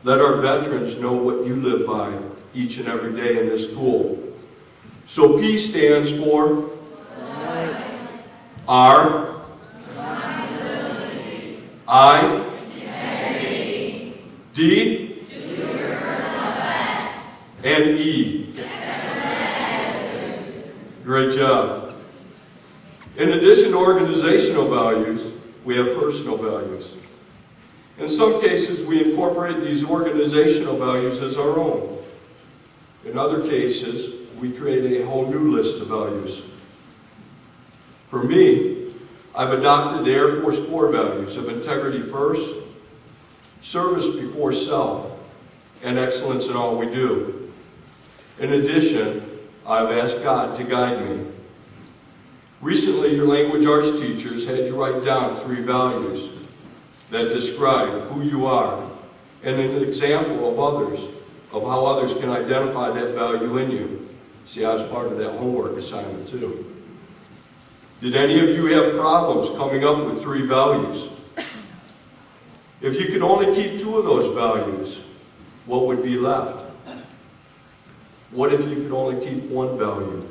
Let our veterans know what you live by each and every day in this school. So P stands for R, I, D, and E. Great job. In addition to organizational values, we have personal values. In some cases, we incorporate these organizational values as our own. In other cases, we create a whole new list of values. For me, I've adopted the Air Force core values of integrity first, service before self, and excellence in all we do. In addition, I've asked God to guide me. Recently, your language arts teachers had you write down 3 values that describe who you are and an example of others, of how others can identify that value in you. See, I was part of that homework assignment too. Did any of you have problems coming up with 3 values? If you could only keep 2 of those values, what would be left? What if you could only keep 1 value?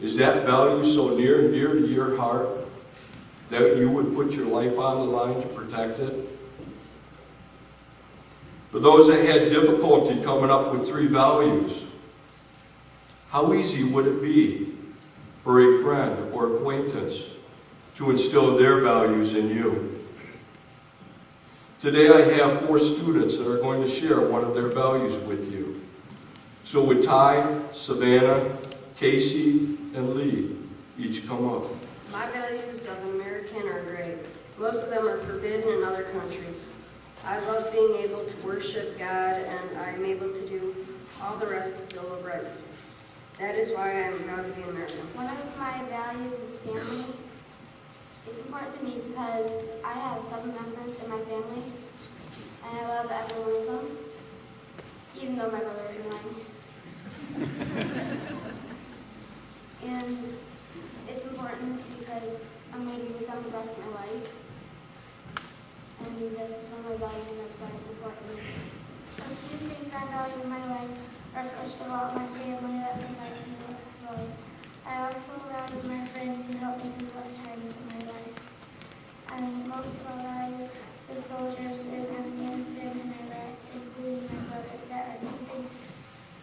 Is that value so near and dear to your heart that you would put your life on the line to protect it? For those that had difficulty coming up with 3 values, how easy would it be for a friend or acquaintance to instill their values in you? Today I have 4 students that are going to share one of their values with you. So would Ty, Savannah, Casey, and Lee each come up? My values of American are great. Most of them are forbidden in other countries. I love being able to worship God, and I'm able to do all the rest of the Bill of Rights. That is why I am proud to be American. One of my values is family. It's important to me because I have 7 members in my family, and I love every one of them, even though my brother is mine. And it's important because I'm going to become the best of my life. And this is one of my values, and that's why it's important. A few things I value in my life are, first of all, my family that provides me with love. I also value my friends who help me through tough times in my life. And most of all, I value the soldiers in Afghanistan and Iraq, including my brother, that are keeping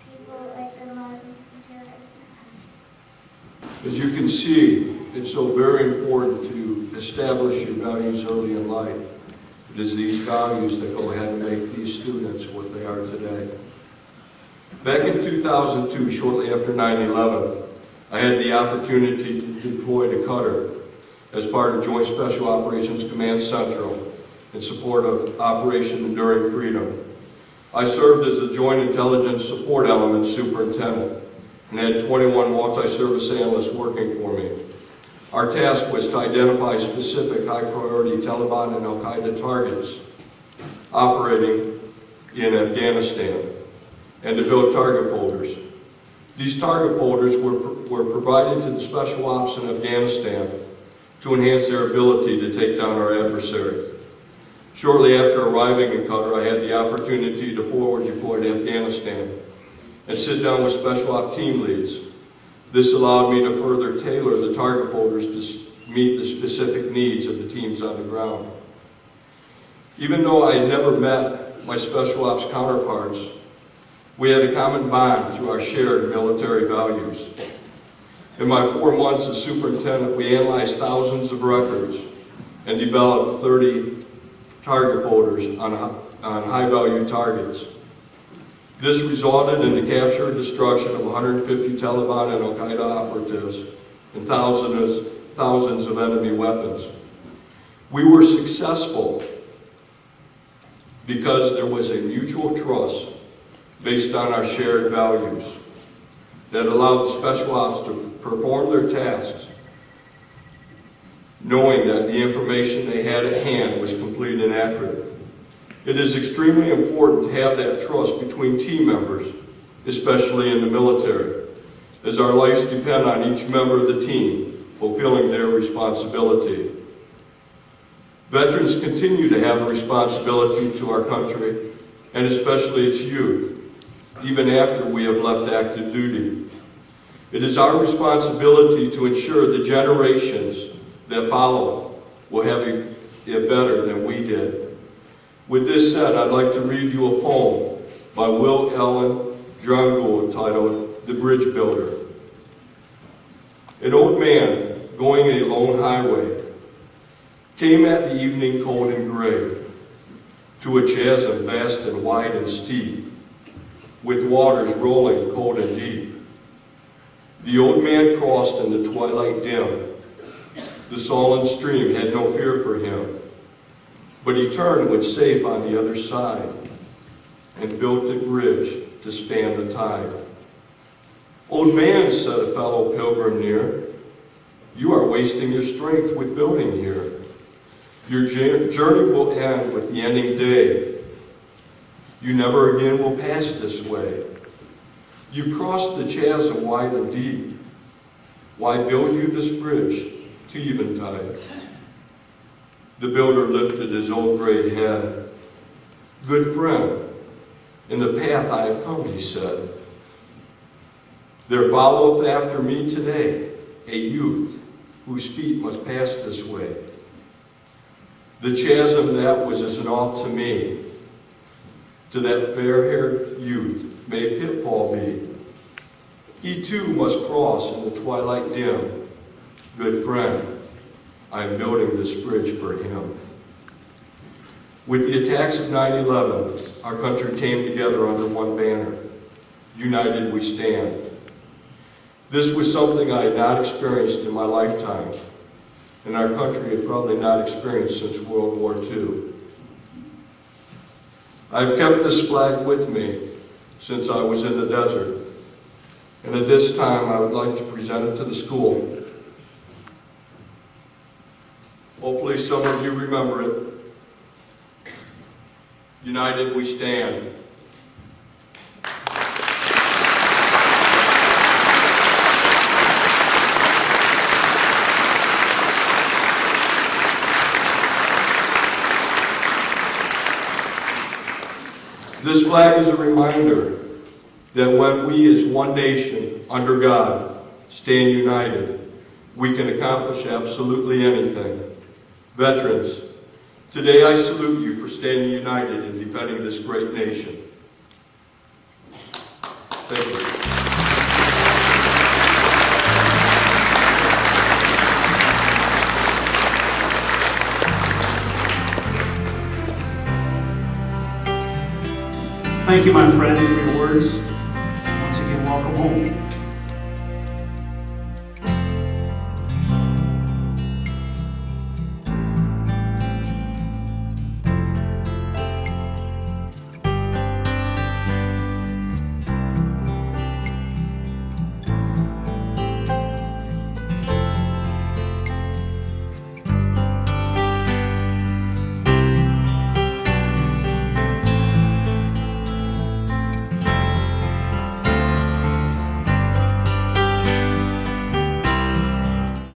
people like the Muslims and terrorists. As you can see, it's so very important to establish your values early in life. It is these values that go ahead and make these students what they are today. Back in 2002, shortly after 9/11, I had the opportunity to deploy to Qatar as part of Joint Special Operations Command Central in support of Operation Enduring Freedom. I served as the Joint Intelligence Support Element Superintendent and had 21 multi-service analysts working for me. Our task was to identify specific high-priority Taliban and Al-Qaeda targets operating in Afghanistan and to build target folders. These target folders were provided to the Special Ops in Afghanistan to enhance their ability to take down our adversary. Shortly after arriving in Qatar, I had the opportunity to forward deploy to Afghanistan and sit down with Special Op team leads. This allowed me to further tailor the target folders to meet the specific needs of the teams on the ground. Even though I had never met my Special Ops counterparts, we had a common bond through our shared military values. In my 4 months as superintendent, we analyzed thousands of records and developed 30 target folders on high-value targets. This resulted in the capture and destruction of 150 Taliban and Al-Qaeda operatives and thousands of enemy weapons. We were successful because there was a mutual trust based on our shared values that allowed the Special Ops to perform their tasks, knowing that the information they had at hand was complete and accurate. It is extremely important to have that trust between team members, especially in the military, as our lives depend on each member of the team fulfilling their responsibility. Veterans continue to have a responsibility to our country and especially its youth, even after we have left active duty. It is our responsibility to ensure the generations that follow will have it better than we did. With this said, I'd like to read you a poem by Will Allen Drungo entitled The Bridge Builder. An old man going a lone highway came at the evening cold and gray to a chasm vast and wide and steep, with waters rolling cold and deep. The old man crossed in the twilight dim. The sullen stream had no fear for him, but he turned when safe on the other side and built a bridge to span the tide. Old man, said a fellow pilgrim near, you are wasting your strength with building here. Your journey will end with the ending day. You never again will pass this way. You crossed the chasm wide and deep. Why build you this bridge to eventide? The builder lifted his old gray head. Good friend, in the path I have come, he said, there followeth after me today a youth whose feet must pass this way. The chasm that was as naught to me, to that fair-haired youth may pitfall be. He too must cross in the twilight dim. Good friend, I am building this bridge for him. With the attacks of 9/11, our country came together under one banner. United we stand. This was something I had not experienced in my lifetime, and our country had probably not experienced since World War II. I've kept this flag with me since I was in the desert, and at this time I would like to present it to the school. Hopefully some of you remember it. United we stand. This flag is a reminder that when we as one nation under God stand united, we can accomplish absolutely anything. Veterans, today I salute you for standing united in defending this great nation. Thank you. Thank you, my friend, for your words. Once again, welcome home.